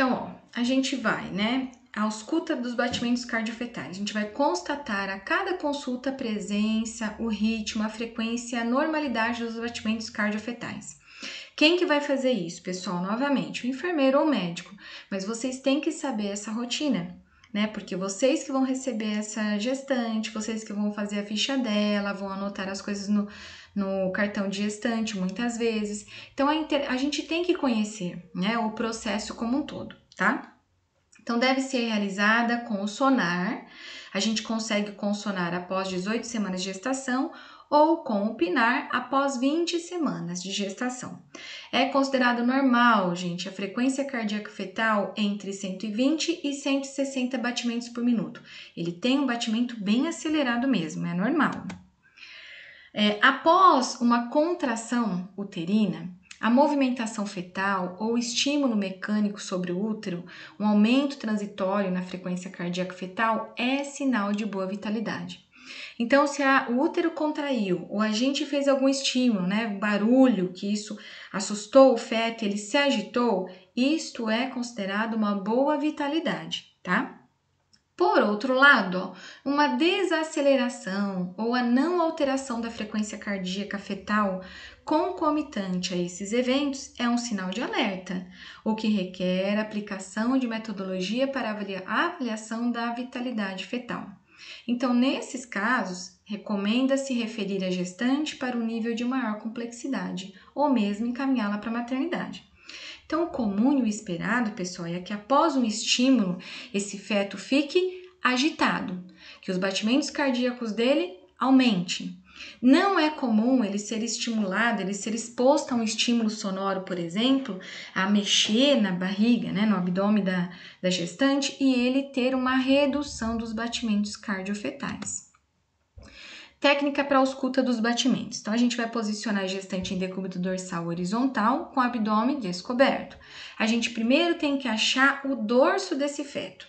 Então, ó, a gente vai, né, a ausculta dos batimentos cardiofetais. A gente vai constatar a cada consulta a presença, o ritmo, a frequência e a normalidade dos batimentos cardiofetais. Quem que vai fazer isso, pessoal? Novamente, o enfermeiro ou o médico. Mas vocês têm que saber essa rotina, né? Porque vocês que vão receber essa gestante, vocês que vão fazer a ficha dela, vão anotar as coisas no cartão de gestante, muitas vezes. Então, a gente tem que conhecer, né, o processo como um todo, tá? Então, deve ser realizada com o sonar. A gente consegue com o sonar após 18 semanas de gestação ou com o PINAR após 20 semanas de gestação. É considerado normal, gente, a frequência cardíaca fetal entre 120 e 160 batimentos por minuto. Ele tem um batimento bem acelerado mesmo, é normal. Após uma contração uterina, a movimentação fetal ou estímulo mecânico sobre o útero, um aumento transitório na frequência cardíaca fetal é sinal de boa vitalidade. Então, se o útero contraiu ou a gente fez algum estímulo, né, barulho, que isso assustou o feto, ele se agitou, isto é considerado uma boa vitalidade, tá? Por outro lado, uma desaceleração ou a não alteração da frequência cardíaca fetal concomitante a esses eventos é um sinal de alerta, o que requer aplicação de metodologia para a avaliação da vitalidade fetal. Então, nesses casos, recomenda-se referir a gestante para um nível de maior complexidade ou mesmo encaminhá-la para a maternidade. Então, o comum e o esperado, pessoal, é que após um estímulo, esse feto fique agitado, que os batimentos cardíacos dele aumentem. Não é comum ele ser estimulado, ele ser exposto a um estímulo sonoro, por exemplo, a mexer na barriga, né, no abdômen da gestante e ele ter uma redução dos batimentos cardiofetais. Técnica para a ausculta dos batimentos. Então, a gente vai posicionar a gestante em decúbito dorsal horizontal com o abdômen descoberto. A gente primeiro tem que achar o dorso desse feto,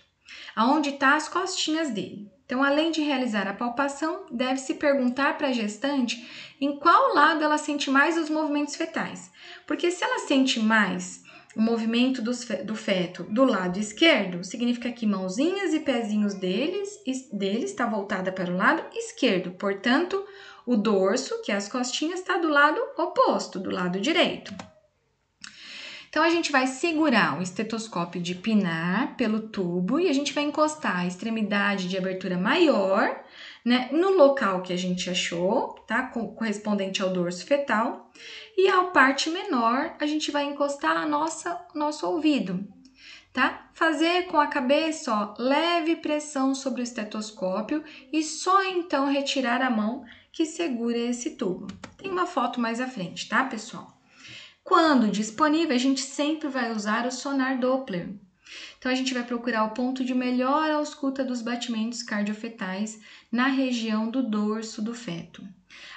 aonde está as costinhas dele. Então, além de realizar a palpação, deve-se perguntar para a gestante em qual lado ela sente mais os movimentos fetais. Porque se ela sente mais o movimento do feto do lado esquerdo, significa que mãozinhas e pezinhos dele está voltada para o lado esquerdo. Portanto, o dorso, que é as costinhas, está do lado oposto, do lado direito. Então, a gente vai segurar o estetoscópio de pinar pelo tubo e a gente vai encostar a extremidade de abertura maior, né, no local que a gente achou, tá? Correspondente ao dorso fetal. E a parte menor, a gente vai encostar nosso ouvido, tá? Fazer com a cabeça, ó, leve pressão sobre o estetoscópio e só então retirar a mão que segura esse tubo. Tem uma foto mais à frente, tá, pessoal? Quando disponível, a gente sempre vai usar o sonar Doppler. Então, a gente vai procurar o ponto de melhor ausculta dos batimentos cardiofetais na região do dorso do feto.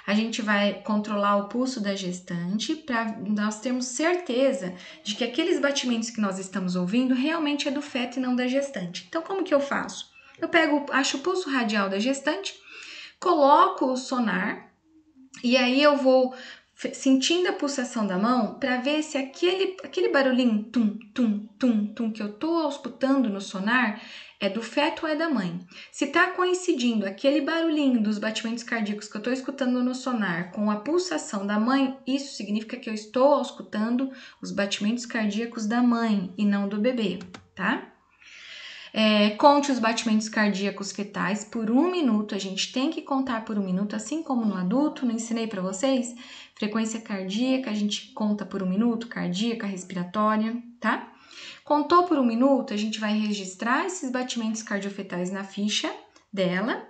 A gente vai controlar o pulso da gestante para nós termos certeza de que aqueles batimentos que nós estamos ouvindo realmente é do feto e não da gestante. Então, como que eu faço? Eu acho o pulso radial da gestante, coloco o sonar e aí eu vou sentindo a pulsação da mão para ver se aquele barulhinho tum, tum, tum, tum que eu estou auscultando no sonar é do feto ou é da mãe. Se está coincidindo aquele barulhinho dos batimentos cardíacos que eu estou escutando no sonar com a pulsação da mãe, isso significa que eu estou auscultando os batimentos cardíacos da mãe e não do bebê, tá? Conte os batimentos cardíacos fetais por 1 minuto, a gente tem que contar por 1 minuto, assim como no adulto, não ensinei para vocês? Frequência cardíaca, a gente conta por 1 minuto, cardíaca, respiratória, tá? Contou por 1 minuto, a gente vai registrar esses batimentos cardiofetais na ficha dela,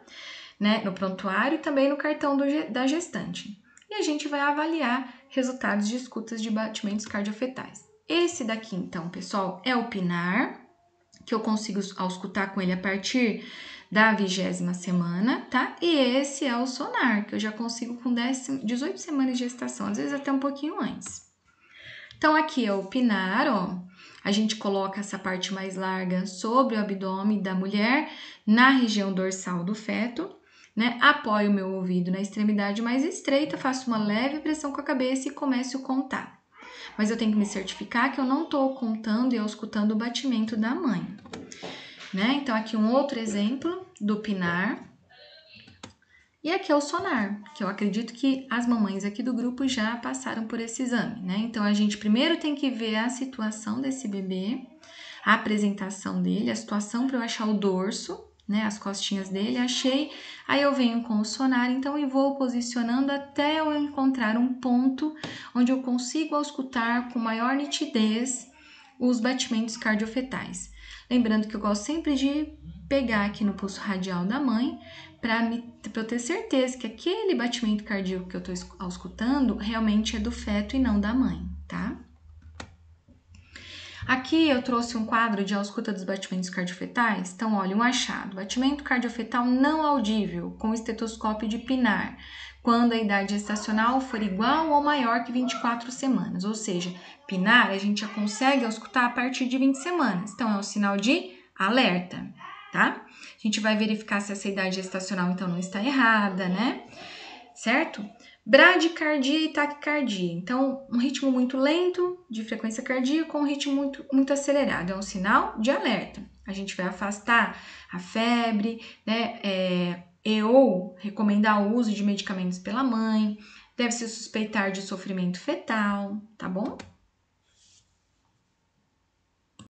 né, no prontuário e também no cartão da gestante. E a gente vai avaliar resultados de escutas de batimentos cardiofetais. Esse daqui, então, pessoal, é o PINAR, que eu consigo auscultar com ele a partir da 20ª semana, tá? E esse é o sonar, que eu já consigo com 18 semanas de gestação, às vezes até um pouquinho antes. Então, aqui é o PINAR, ó. A gente coloca essa parte mais larga sobre o abdômen da mulher, na região dorsal do feto, né? Apoio o meu ouvido na extremidade mais estreita, faço uma leve pressão com a cabeça e começo a contar. mas eu tenho que me certificar que eu não estou contando e auscultando o batimento da mãe, né? Então, aqui um outro exemplo do PINAR. E aqui é o sonar, que eu acredito que as mamães aqui do grupo já passaram por esse exame, né? Então, a gente primeiro tem que ver a situação desse bebê, a apresentação dele, a situação para eu achar o dorso, né? As costinhas dele, achei, aí eu venho com o sonar, então, e vou posicionando até eu encontrar um ponto onde eu consigo auscultar com maior nitidez os batimentos cardiofetais. Lembrando que eu gosto sempre de pegar aqui no pulso radial da mãe, para eu ter certeza que aquele batimento cardíaco que eu estou auscultando realmente é do feto e não da mãe, tá? Aqui eu trouxe um quadro de ausculta dos batimentos cardiofetais. Então, olha, um achado. Batimento cardiofetal não audível com estetoscópio de PINAR, quando a idade gestacional for igual ou maior que 24 semanas. Ou seja, PINAR a gente já consegue auscultar a partir de 20 semanas. Então, é um sinal de alerta, tá? A gente vai verificar se essa idade gestacional, então, não está errada, né? Certo? Bradicardia e taquicardia. Então, um ritmo muito lento de frequência cardíaca com um ritmo muito acelerado. É um sinal de alerta. A gente vai afastar a febre, né? Ou recomendar o uso de medicamentos pela mãe. Deve-se suspeitar de sofrimento fetal, tá bom?